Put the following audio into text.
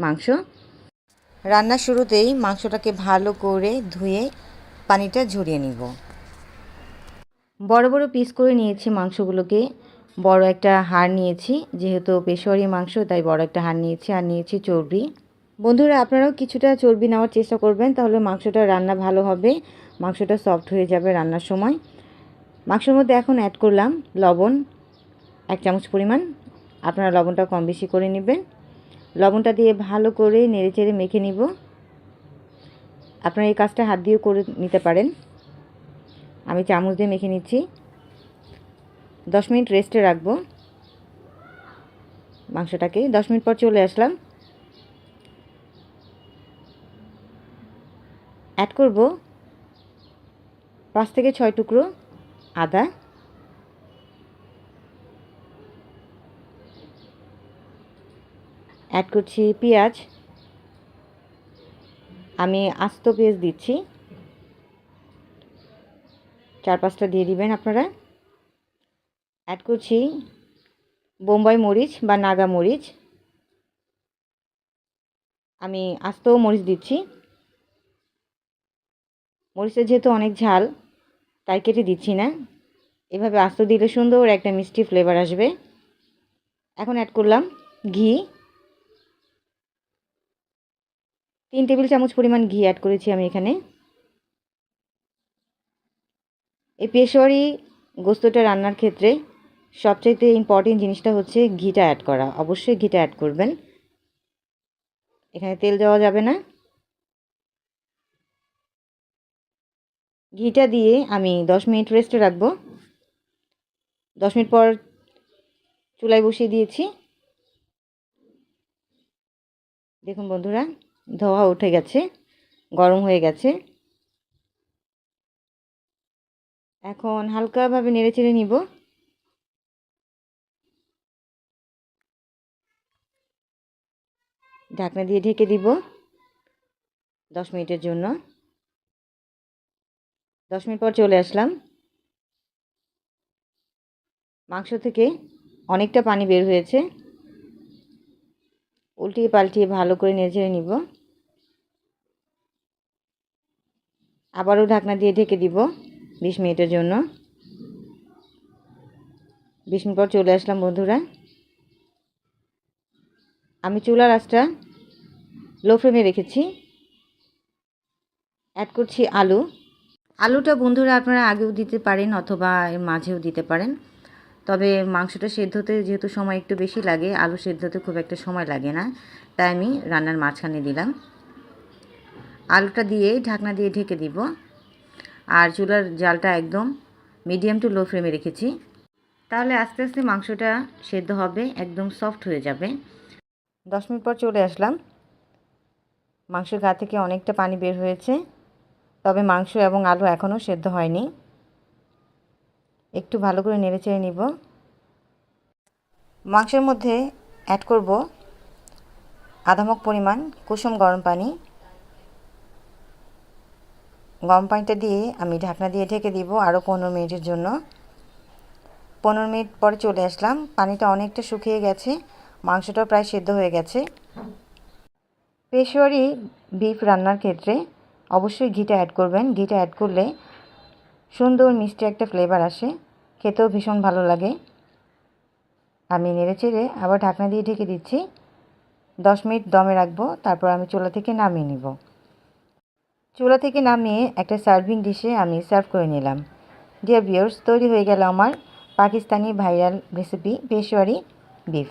মাংস। রান্নার শুরুতেই মাংসটাকে ভালো করে ধুয়ে পানিটা ঝরিয়ে নিব। বড় বড় পিস করে নিয়েছি মাংসগুলোকে। বড় একটা হাড় নিয়েছি, যেহেতু পেশোয়ারি মাংস তাই বড় একটা হাড় নিয়েছি। আর নিয়েছি চর্বি। বন্ধুরা, আপনারাও কিছুটা চর্বি নেওয়ার চেষ্টা করবেন, তাহলে মাংসটা রান্না ভালো হবে, মাংসটা সফট হয়ে যাবে রান্নার সময়। মাংসের মধ্যে এখন অ্যাড করলাম লবণ 1 চামচ পরিমাণ। আপনারা লবণটা কম বেশি করে নেবেন। লবণটা দিয়ে ভালো করে নেড়েচেড়ে মেখে নিব। আপনারা এই কাজটা হাত দিয়েও করে নিতে পারেন। আমি চামচ দিয়ে মেখে নিচ্ছি। 10 মিনিট রেস্টে রাখবো মাংসটাকে। 10 মিনিট পর চলে আসলাম। অ্যাড করব 5 থেকে 6 টুকরো আদা, অ্যাড করছি পেঁয়াজ। আমি আস্ত পেঁয়াজ দিচ্ছি, 4-5টা দিয়ে দিবেন আপনারা। অ্যাড করছি বোম্বাই মরিচ বা নাগা মরিচ। আমি আস্ত মরিচ দিচ্ছি। মরিচের যেহেতু অনেক ঝাল তাই কেটে দিচ্ছি না। এভাবে আস্ত দিলে সুন্দর একটা মিষ্টি ফ্লেভার আসবে। এখন অ্যাড করলাম ঘি। 3 টেবিল চামচ পরিমাণ ঘি অ্যাড করেছি আমি এখানে। এই পেশোয়ারি গোস্তটা রান্নার ক্ষেত্রে সবচাইতে ইম্পর্টেন্ট জিনিসটা হচ্ছে ঘিটা অ্যাড করা। অবশ্যই ঘিটা অ্যাড করবেন, এখানে তেল দেওয়া যাবে না। ঘিটা দিয়ে আমি 10 মিনিট রেস্টে রাখবো। 10 মিনিট পর চুলায় বসিয়ে দিয়েছি। দেখুন বন্ধুরা, ধোঁয়া উঠে গেছে, গরম হয়ে গেছে। এখন হালকাভাবে নেড়েচেড়ে নিব। ঢাকনা দিয়ে ঢেকে দিব 10 মিনিটের জন্য। 10 মিনিট পর চলে আসলাম। মাংস থেকে অনেকটা পানি বের হয়েছে। উল্টিয়ে পাল্টিয়ে ভালো করে নেড়েচেড়ে নিব। আবারও ঢাকনা দিয়ে ঢেকে দিব 20 মিনিটের জন্য। 20 মিনিট পর চলে আসলাম বন্ধুরা। আমি চুলার আঁচটা লো ফ্লেমে রেখেছি। অ্যাড করছি আলু। আলুটা বন্ধুরা আপনারা আগেও দিতে পারেন অথবা এর মাঝেও দিতে পারেন। তবে মাংসটা সেদ্ধ হতে যেহেতু সময় একটু বেশি লাগে, আলু সেদ্ধ হতে খুব একটা সময় লাগে না, তাই আমি রান্নার মাঝখানে দিলাম। আলুটা দিয়ে ঢাকনা দিয়ে ঢেকে দিব। আর চুলার জালটা একদম মিডিয়াম টু লো ফ্লেমে রেখেছি, তাহলে আস্তে আস্তে মাংসটা সেদ্ধ হবে, একদম সফট হয়ে যাবে। 10 মিনিট পর চলে আসলাম। মাংসের গা থেকে অনেকটা পানি বের হয়েছে, তবে মাংস এবং আলু এখনও সেদ্ধ হয়নি। একটু ভালো করে নেড়েচেড়ে নিব। মাংসের মধ্যে অ্যাড করব আধা মগ পরিমাণ কুসুম গরম পানি। গরম পানিটা দিয়ে আমি ঢাকনা দিয়ে ঢেকে দিব আরও 15 মিনিটের জন্য। 15 মিনিট পরে চলে আসলাম। পানিটা অনেকটা শুকিয়ে গেছে, মাংসটাও প্রায় সেদ্ধ হয়ে গেছে। পেশোয়ারি বিফ রান্নার ক্ষেত্রে অবশ্যই ঘিটা অ্যাড করবেন। ঘিটা অ্যাড করলে সুন্দর মিষ্টি একটা ফ্লেভার আসে, খেতেও ভীষণ ভালো লাগে। আমি নেড়েচেড়ে আবার ঢাকনা দিয়ে ঢেকে দিচ্ছি। 10 মিনিট দমে রাখবো, তারপর আমি চুলা থেকে নামিয়ে নিব। চুলা থেকে নামিয়ে একটা সার্ভিং ডিশে আমি সার্ভ করে নিলাম। ডিয়ার ভিউয়ার্স, তৈরি হয়ে গেল আমার Pakistani viral recipe Peshawari beef.